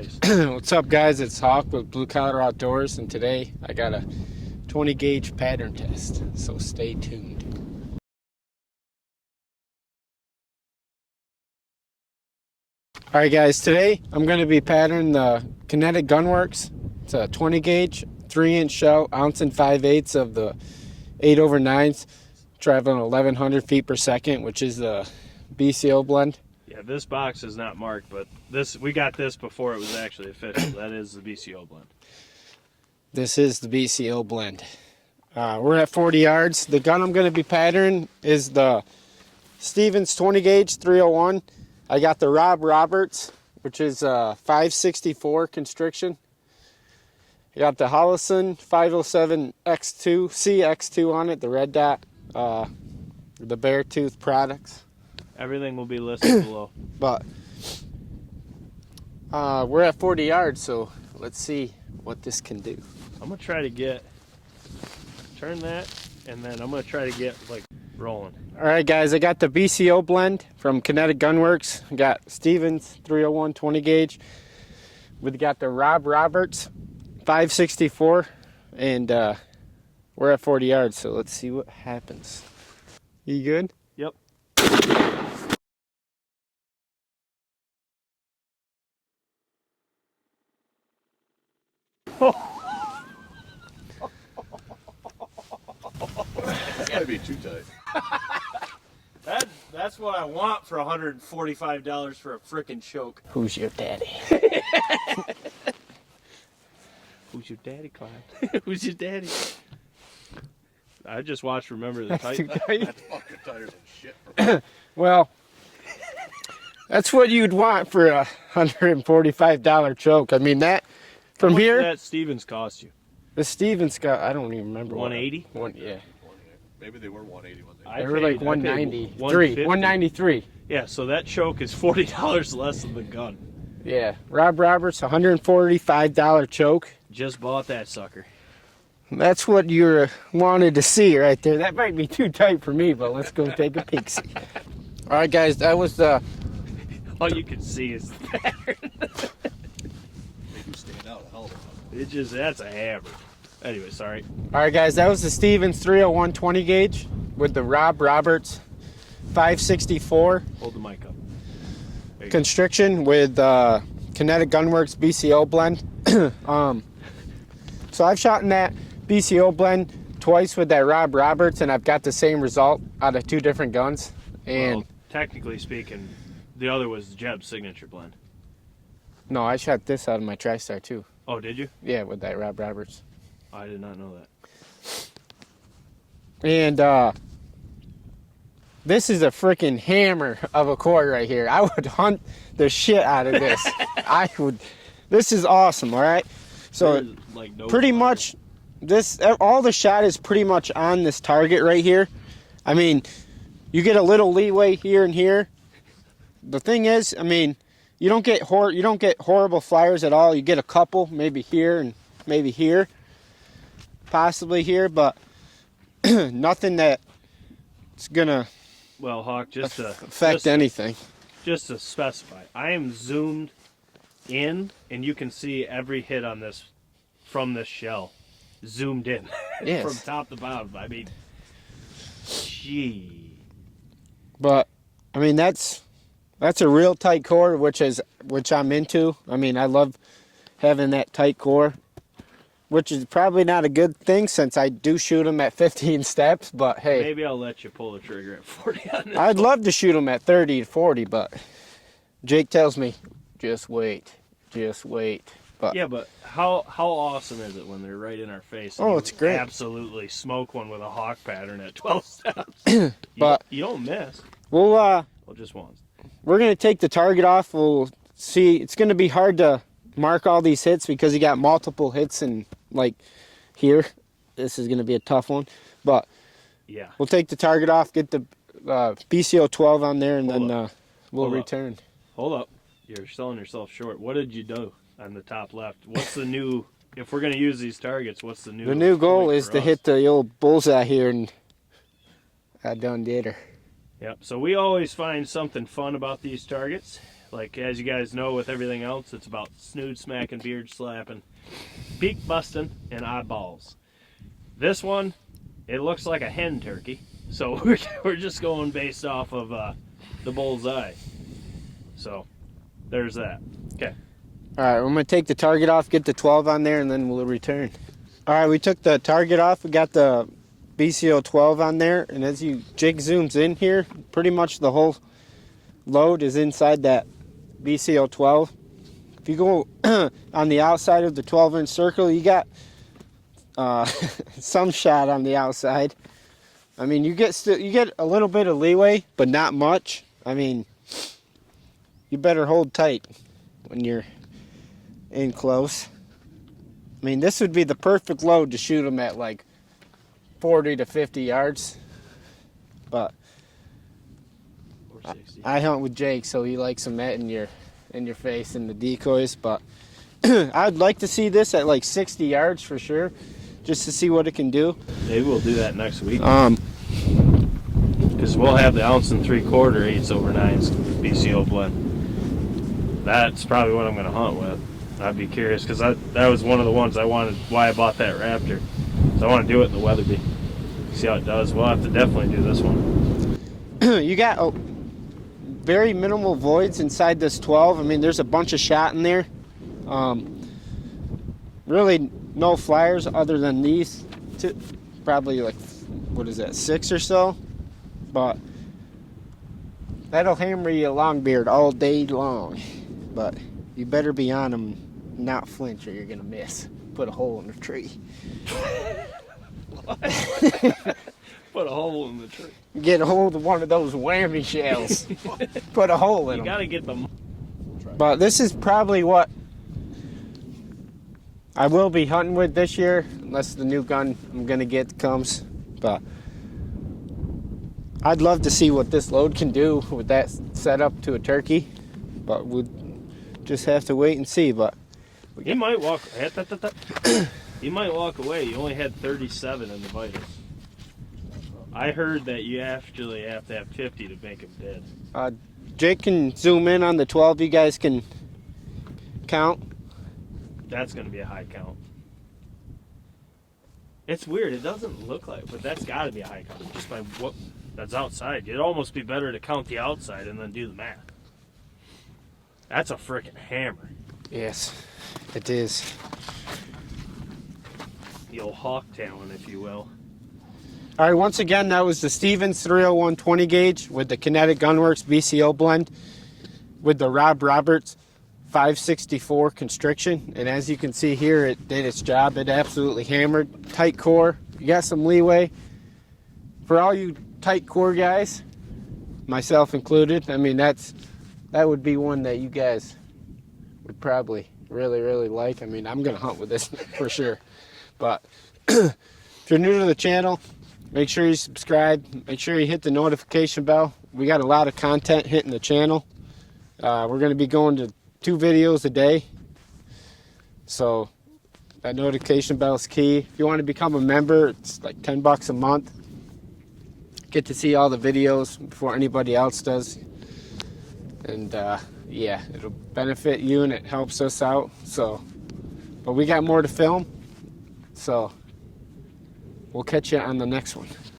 face. What's up, guys? It's Hawk with Blue Collar Outdoors, and today I got a 20 gauge pattern test, so stay tuned. Alright guys, today I'm going to be patterning the Kinetic Gunworks. It's a 20 gauge, 3-inch shell, ounce and 5/8 of the 8/9, traveling 1100 feet per second, which is the BCO blend. Yeah, this box is not marked, but we got this before it was actually official. That is the BCO blend. This is the BCO blend. We're at 40 yards. The gun I'm going to be patterning is the Stevens 20 gauge 301. I got the Rob Roberts, which is 564 constriction. I got the Hollison 507 X2 CX2 on it, the red dot, the Beartooth products. Everything will be listed below. But we're at 40 yards, so let's see what this can do. I'm gonna try to turn that, and then I'm gonna try to get like rolling. All right, guys, I got the BCO blend from Kinetic Gunworks. I got Stevens 301 20 gauge. We got the Rob Roberts 564, and we're at 40 yards, so let's see what happens. You good? Yep. That's gotta be too tight. That's what I want for $145 for a frickin' choke. Who's your daddy? Who's your daddy, Clyde? Who's your daddy? I just watched Remember the Titans. That's fucking tires and shit. For Well, that's what you'd want for a $145 choke. I mean, that from here. What did that Stevens cost you? The Stevens got, I don't even remember. 180? Yeah. Maybe they were 180 when They were like 193. 193. Yeah, so that choke is $40 less than the gun. Yeah. Rob Roberts, $145 choke. Just bought that sucker. That's what you wanted to see right there. That might be too tight for me, but let's go take a peek. All right, guys, that was the... All you can see is the pattern. Make you stand out a hell of a lot. That's a hammer. Anyway, sorry. All right, guys, that was the Stevens 301 20 gauge with the Rob Roberts 564. Hold the mic up. Constriction with Kinetic Gunworks BCO blend. So I've shot in that BCO blend twice with that Rob Roberts, and I've got the same result out of two different guns. And well, technically speaking, the other was Jeb's signature blend. No, I shot this out of my TriStar too. Oh, did you? Yeah, with that Rob Roberts. I did not know that. And this is a freaking hammer of a cord right here. I would hunt the shit out of this. I would. This is awesome. All right. So like no pretty much, all the shot is pretty much on this target right here. I mean, you get a little leeway here and here. The thing is, I mean, you don't get horrible flyers at all. You get a couple, maybe here and maybe here. Possibly here, but nothing that's gonna Hawk, affect anything. Just to specify, I am zoomed in, and you can see every hit on this from this shell, zoomed in, yes. From top to bottom. I mean, gee. But I mean, that's a real tight core, which I'm into. I mean, I love having that tight core, which is probably not a good thing since I do shoot them at 15 steps, but hey. Maybe I'll let you pull the trigger at 40 on this. I'd love to shoot them at 30 to 40, but Jake tells me, just wait. But yeah, but how awesome is it when they're right in our face? Oh, it's great. Absolutely smoke one with a Hawk pattern at 12 steps. But you don't miss. Well, just once. We're going to take the target off. We'll see. It's going to be hard to mark all these hits because you got multiple hits and like here. This is going to be a tough one. But yeah, we'll take the target off, get the BCO 12 on there, and then we'll return. Hold up. You're selling yourself short. What did you do on the top left? What's the new, if we're going to use these targets, what's the new? The new goal is to hit the old bullseye here, and I done did her. Yep, so we always find something fun about these targets. Like, as you guys know, with everything else, it's about snood smacking, beard slapping, beak busting, and eyeballs. This one, it looks like a hen turkey, so we're just going based off of the bullseye. So, there's that. Okay. All right, I'm going to take the target off, get the 12 on there, and then we'll return. All right, we took the target off. We got the BCO 12 on there, and as Jake zooms in here, pretty much the whole load is inside that BCO 12. If you go on the outside of the 12-inch circle, you got some shot on the outside. I mean, you get a little bit of leeway, but not much. I mean, you better hold tight when you're in close. I mean, this would be the perfect load to shoot them at like 40 to 50 yards. But I hunt with Jake, so he likes them in your face and the decoys. But I'd like to see this at like 60 yards for sure, just to see what it can do. Maybe we'll do that next week. Because we'll have the 1 3/4 8/9 BCO blend. That's probably what I'm going to hunt with. I'd be curious because that was one of the ones I wanted. Why I bought that Raptor. So I want to do it in the Weatherby. See how it does. We'll have to definitely do this one. You got very minimal voids inside this 12. I mean, there's a bunch of shot in there. Really no flyers other than these two. Probably like, what is that, 6 or so? But that'll hammer you a long beard all day long. But you better be on them, not flinch, or you're gonna miss. Put a hole in the tree. Put a hole in the tree. Get a hold of one of those whammy shells. Put a hole in them. You gotta get them. But this is probably what I will be hunting with this year, unless the new gun I'm gonna get comes. But I'd love to see what this load can do with that setup to a turkey. But we'll just have to wait and see. But you might walk. You might walk away. You only had 37 in the vitals. I heard that you actually have to have 50 to make him dead. Jake can zoom in on the 12. You guys can count. That's going to be a high count. It's weird. It doesn't look like, but that's got to be a high count. Just by what that's outside. It'd almost be better to count the outside and then do the math. That's a freaking hammer. Yes, it is. The old hawk talon, if you will. All right, once again, that was the Stevens 301 20 gauge with the Kinetic Gunworks BCO blend with the Rob Roberts 564 constriction. And as you can see here, it did its job. It absolutely hammered. Tight core. You got some leeway. For all you tight core guys, myself included, I mean, that would be one that you guys would probably really, really like. I mean, I'm going to hunt with this for sure. But if you're new to the channel, make sure you subscribe. Make sure you hit the notification bell. We got a lot of content hitting the channel. We're going to be going to 2 videos a day. So that notification bell is key. If you want to become a member, it's like $10 a month. Get to see all the videos before anybody else does. And yeah, it'll benefit you and it helps us out. So, but we got more to film. So we'll catch you on the next one.